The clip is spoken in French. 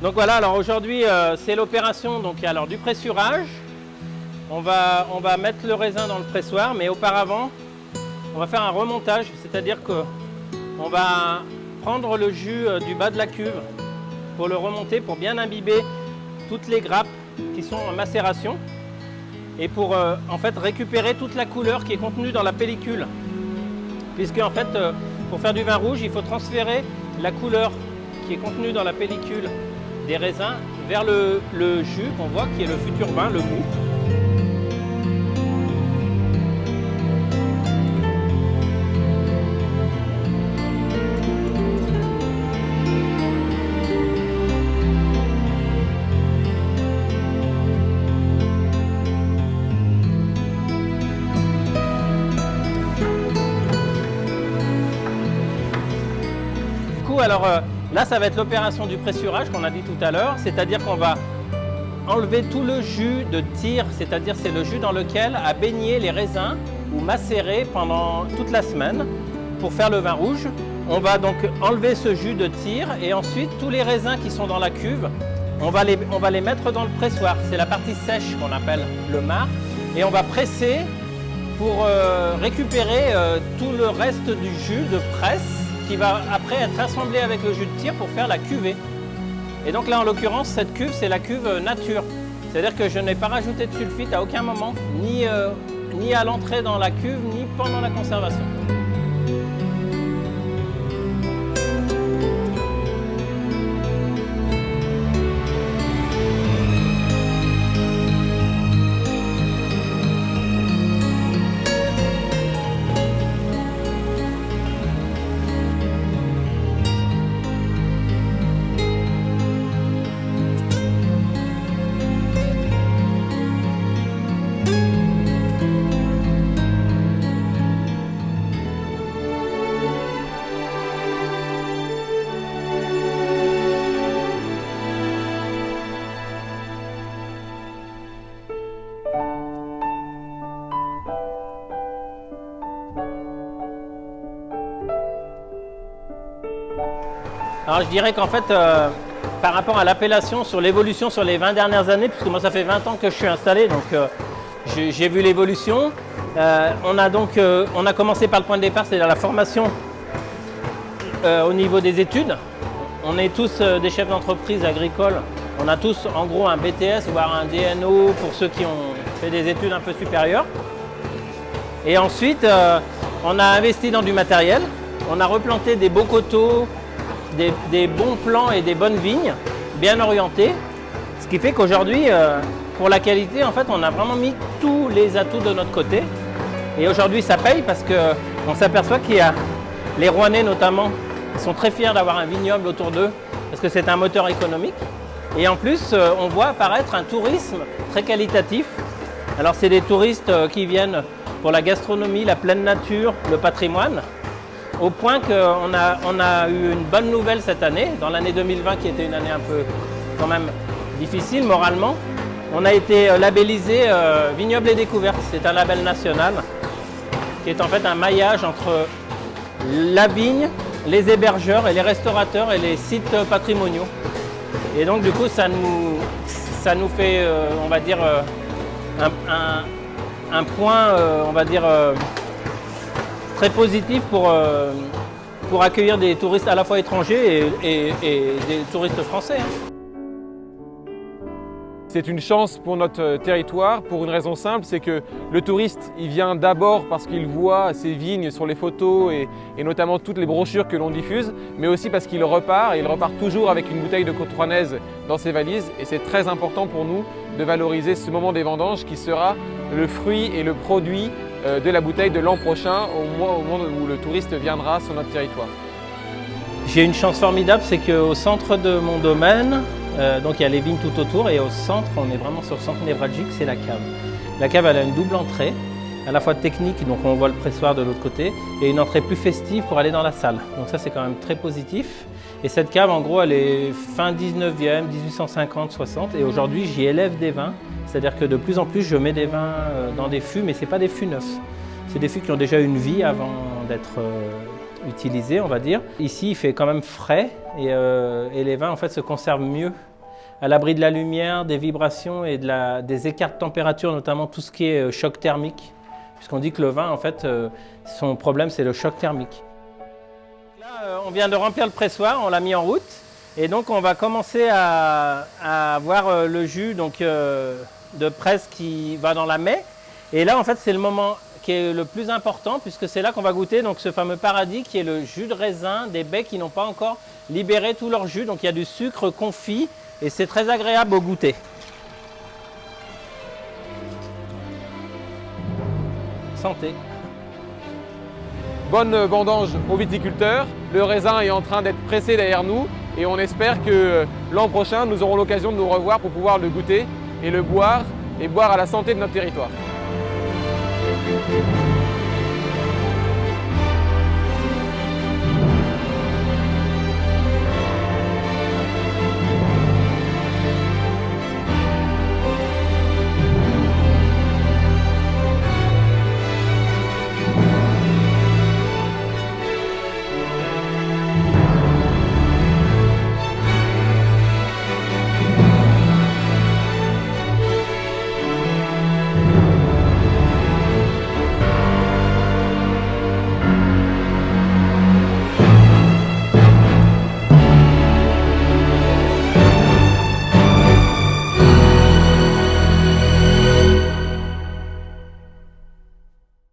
Donc voilà, alors aujourd'hui c'est l'opération du pressurage. On va mettre le raisin dans le pressoir, mais auparavant on va faire un remontage, c'est-à-dire qu'on va prendre le jus du bas de la cuve pour le remonter, pour bien imbiber toutes les grappes qui sont en macération et pour en fait récupérer toute la couleur qui est contenue dans la pellicule. Puisque en fait pour faire du vin rouge, il faut transférer la couleur qui est contenue dans la pellicule des raisins vers le jus qu'on voit qui est le futur vin, le mou. Alors là, ça va être l'opération du pressurage qu'on a dit tout à l'heure, c'est-à-dire qu'on va enlever tout le jus de tir, c'est-à-dire c'est le jus dans lequel a baigné les raisins ou macéré pendant toute la semaine pour faire le vin rouge. On va donc enlever ce jus de tir et ensuite tous les raisins qui sont dans la cuve, on va les mettre dans le pressoir. C'est la partie sèche qu'on appelle le marc et on va presser pour récupérer tout le reste du jus de presse qui va après être assemblé avec le jus de tir pour faire la cuvée. Et donc là en l'occurrence cette cuve c'est la cuve nature. C'est-à-dire que je n'ai pas rajouté de sulfite à aucun moment, ni à l'entrée dans la cuve, ni pendant la conservation. Alors je dirais qu'en fait, par rapport à l'appellation, sur l'évolution sur les 20 dernières années, puisque moi ça fait 20 ans que je suis installé, donc j'ai vu l'évolution. On a commencé par le point de départ, c'est-à-dire la formation au niveau des études. On est tous des chefs d'entreprise agricoles, on a tous en gros un BTS, voire un DNO pour ceux qui ont fait des études un peu supérieures. Et ensuite, on a investi dans du matériel, on a replanté des beaux coteaux, des bons plants et des bonnes vignes bien orientées, ce qui fait qu'aujourd'hui pour la qualité en fait on a vraiment mis tous les atouts de notre côté et aujourd'hui ça paye parce qu'on s'aperçoit qu'il y a les Rouennais notamment qui sont très fiers d'avoir un vignoble autour d'eux parce que c'est un moteur économique et en plus on voit apparaître un tourisme très qualitatif. Alors c'est des touristes qui viennent pour la gastronomie, la pleine nature, le patrimoine. Au point qu'on a eu une bonne nouvelle cette année, dans l'année 2020 qui était une année un peu quand même difficile moralement. On a été labellisé Vignoble et Découverte, c'est un label national qui est en fait un maillage entre la vigne, les hébergeurs et les restaurateurs et les sites patrimoniaux. Et donc du coup ça nous fait on va dire un point on va dire très positif pour accueillir des touristes à la fois étrangers et des touristes français. C'est une chance pour notre territoire pour une raison simple, c'est que le touriste il vient d'abord parce qu'il voit ces vignes sur les photos et notamment toutes les brochures que l'on diffuse, mais aussi parce qu'il repart et il repart toujours avec une bouteille de Côte Rouennaise dans ses valises et c'est très important pour nous de valoriser ce moment des vendanges qui sera le fruit et le produit de la bouteille de l'an prochain au moment où le touriste viendra sur notre territoire. J'ai une chance formidable, c'est qu'au centre de mon domaine, donc il y a les vignes tout autour et au centre, on est vraiment sur le centre névralgique, c'est la cave. La cave elle a une double entrée, à la fois technique, donc on voit le pressoir de l'autre côté, et une entrée plus festive pour aller dans la salle. Donc ça c'est quand même très positif. Et cette cave en gros elle est fin 19e, 1850-60 et aujourd'hui j'y élève des vins. C'est-à-dire que de plus en plus, je mets des vins dans des fûts, mais ce n'est pas des fûts neufs. C'est des fûts qui ont déjà une vie avant d'être utilisés, on va dire. Ici, il fait quand même frais et les vins en fait, se conservent mieux à l'abri de la lumière, des vibrations et des écarts de température, notamment tout ce qui est choc thermique, puisqu'on dit que le vin, en fait, son problème, c'est le choc thermique. Là, on vient de remplir le pressoir, on l'a mis en route, et donc on va commencer à voir le jus donc, de presse qui va dans la maie. Et là, en fait, c'est le moment qui est le plus important, puisque c'est là qu'on va goûter donc, ce fameux paradis qui est le jus de raisin des baies qui n'ont pas encore libéré tout leur jus. Donc il y a du sucre confit et c'est très agréable au goûter. Santé. Bonne vendange aux viticulteurs. Le raisin est en train d'être pressé derrière nous et on espère que l'an prochain, nous aurons l'occasion de nous revoir pour pouvoir le goûter et le boire et boire à la santé de notre territoire.